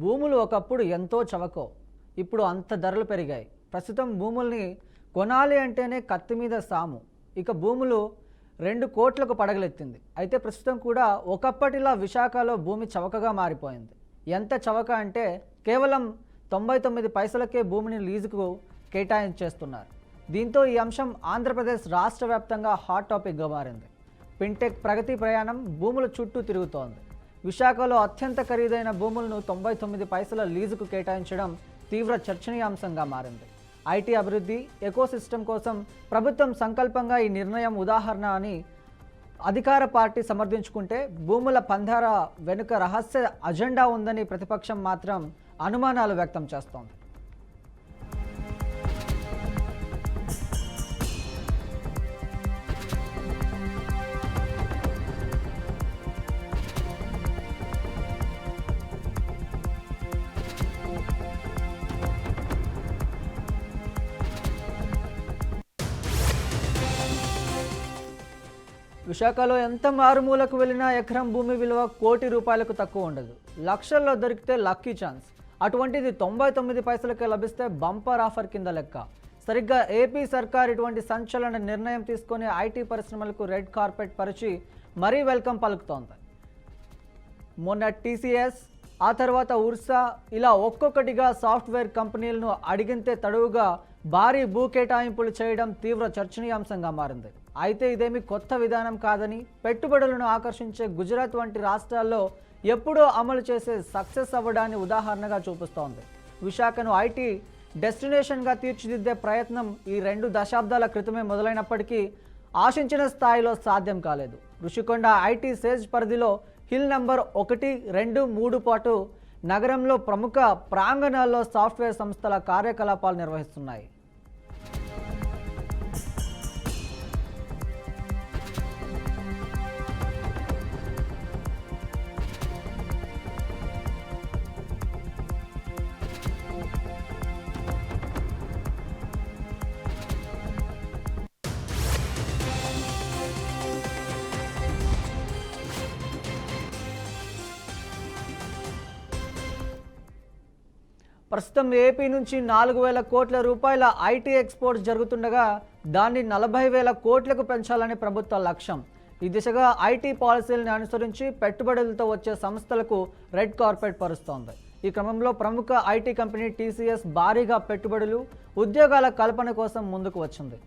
భూములు ఒకప్పుడు ఎంతో చవకో ఇప్పుడు అంత ధరలు పెరిగాయి. ప్రస్తుతం భూముల్ని కొనాలి అంటేనే కత్తి మీద సాము. ఇక భూములు 2 కోట్లకు పడగలెత్తింది. అయితే ప్రస్తుతం కూడా ఒకప్పటిలా విశాఖలో భూమి చవకగా మారిపోయింది. ఎంత చవక అంటే కేవలం 99 పైసలకే భూమిని లీజుకు కేటాయించేస్తున్నారు. దీంతో ఈ అంశం ఆంధ్రప్రదేశ్ రాష్ట్ర వ్యాప్తంగా హాట్ టాపిక్గా మారింది. ఫిన్టెక్ ప్రగతి ప్రయాణం భూముల చుట్టూ తిరుగుతోంది. విశాఖలో అత్యంత ఖరీదైన భూములను 99 పైసల లీజుకు కేటాయించడం తీవ్ర చర్చనీయాంశంగా మారింది. ఐటీ అభివృద్ధి ఎకోసిస్టమ్ కోసం ప్రభుత్వం సంకల్పంగా ఈ నిర్ణయం ఉదాహరణ అని అధికార పార్టీ సమర్థించుకుంటే, భూముల పందార వెనుక రహస్య అజెండా ఉందని ప్రతిపక్షం మాత్రం అనుమానాలు వ్యక్తం చేస్తోంది. విశాఖలో ఎంత మారుమూలకు వెళ్ళినా ఎకరం భూమి విలువ ₹1,00,00,000 తక్కువ ఉండదు. లక్షల్లో దొరికితే లక్కీ ఛాన్స్. అటువంటిది 99 పైసలకే లభిస్తే బంపర్ ఆఫర్ కింద లెక్క. సరిగ్గా ఏపీ సర్కార్ ఇటువంటి సంచలన నిర్ణయం తీసుకొని ఐటీ పరిశ్రమలకు రెడ్ కార్పెట్ పరిచి మరీ వెల్కమ్ పలుకుతోంది. మొన్న టీసీఎస్, ఆ తర్వాత ఉర్సా, ఇలా ఒక్కొక్కటిగా సాఫ్ట్వేర్ కంపెనీలను అడిగింతే తడువుగా భారీ భూ కేటాయింపులు చేయడం తీవ్ర చర్చనీయాంశంగా మారింది. అయితే ఇదేమి కొత్త విధానం కాదని, పెట్టుబడులను ఆకర్షించే గుజరాత్ వంటి రాష్ట్రాల్లో ఎప్పుడో అమలు చేసే సక్సెస్ అవ్వడాన్ని ఉదాహరణగా చూపిస్తోంది. విశాఖను ఐటీ డెస్టినేషన్గా తీర్చిదిద్దే ప్రయత్నం ఈ 2 దశాబ్దాల క్రితమే మొదలైనప్పటికీ ఆశించిన స్థాయిలో సాధ్యం కాలేదు. ఋషికొండ ఐటీ సేజ్ పరిధిలో హిల్ నంబర్ 1, 2, 3 పాటు నగరంలో ప్రముఖ ప్రాంగణాల్లో సాఫ్ట్వేర్ సంస్థల కార్యకలాపాలు నిర్వహిస్తున్నాయి. ప్రస్తుతం ఏపీ నుంచి 4,000 కోట్ల రూపాయల ఐటీ ఎక్స్పోర్ట్స్ జరుగుతుండగా దాన్ని 40,000 కోట్లకు పెంచాలని ప్రభుత్వ లక్ష్యం. ఈ దిశగా ఐటీ పాలసీలను అనుసరించి పెట్టుబడులతో వచ్చే సంస్థలకు రెడ్ కార్పెట్ పరుస్తోంది. ఈ క్రమంలో ప్రముఖ ఐటీ కంపెనీ టీసీఎస్ భారీగా పెట్టుబడులు, ఉద్యోగాల కల్పన కోసం ముందుకు వచ్చింది.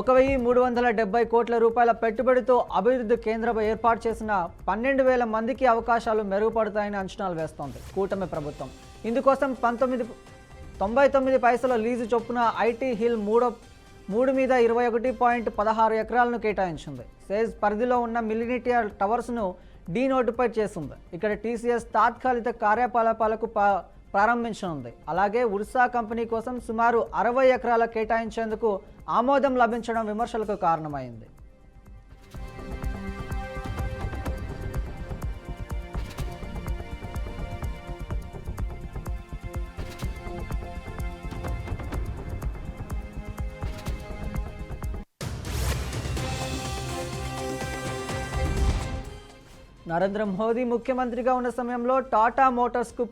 1,370 కోట్ల రూపాయల పెట్టుబడితో అభివృద్ధి కేంద్రం ఏర్పాటు చేసిన 12,000 మందికి అవకాశాలు మెరుగుపడతాయని అంచనాలు వేస్తోంది కూటమి ప్రభుత్వం. ఇందుకోసం 99 పైసల లీజు చొప్పున ఐటీ హిల్ 3 మీద 21.16 ఎకరాలను కేటాయించింది. సేజ్ పరిధిలో ఉన్న మిలినిటియర్ టవర్స్ను డీనోటిఫై చేసింది. ఇక్కడ టీసీఎస్ తాత్కాలిక కార్యకలాపాలకు ప్రారంభించనుంది. అలాగే ఉర్సా కంపెనీ కోసం సుమారు 60 ఎకరాల కేటాయించేందుకు ఆమోదం లభించడం విమర్శలకు కారణమైంది. నరేంద్ర మోదీ ముఖ్యమంత్రిగా ఉన్న సమయంలో టాటా మోటార్స్కు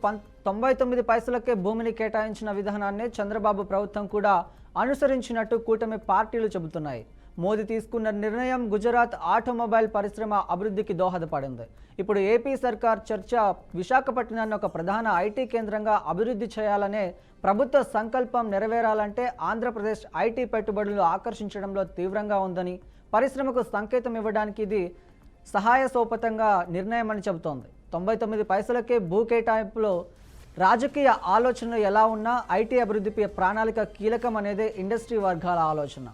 99 పైసలకే భూమిని కేటాయించిన విధానాన్ని చంద్రబాబు ప్రభుత్వం కూడా అనుసరించినట్టు కూటమి పార్టీలు చెబుతున్నాయి. మోదీ తీసుకున్న నిర్ణయం గుజరాత్ ఆటోమొబైల్ పరిశ్రమ అభివృద్ధికి దోహదపడింది. ఇప్పుడు ఏపీ సర్కార్ చర్చ విశాఖపట్నాన్ని ఒక ప్రధాన ఐటీ కేంద్రంగా అభివృద్ధి చేయాలనే ప్రభుత్వ సంకల్పం నెరవేరాలంటే ఆంధ్రప్రదేశ్ ఐటీ పెట్టుబడులు ఆకర్షించడంలో తీవ్రంగా ఉందని, పరిశ్రమకు సంకేతం ఇవ్వడానికి ఇది సహాయ సోపతంగా నిర్ణయం అని చెబుతోంది. 99 పైసలకే భూ కేటాయింపులో రాజకీయ ఆలోచనలు ఎలా ఉన్నా ఐటీ అభివృద్ధిపై ప్రణాళిక కీలకం అనేదే ఇండస్ట్రీ వర్గాల ఆలోచన.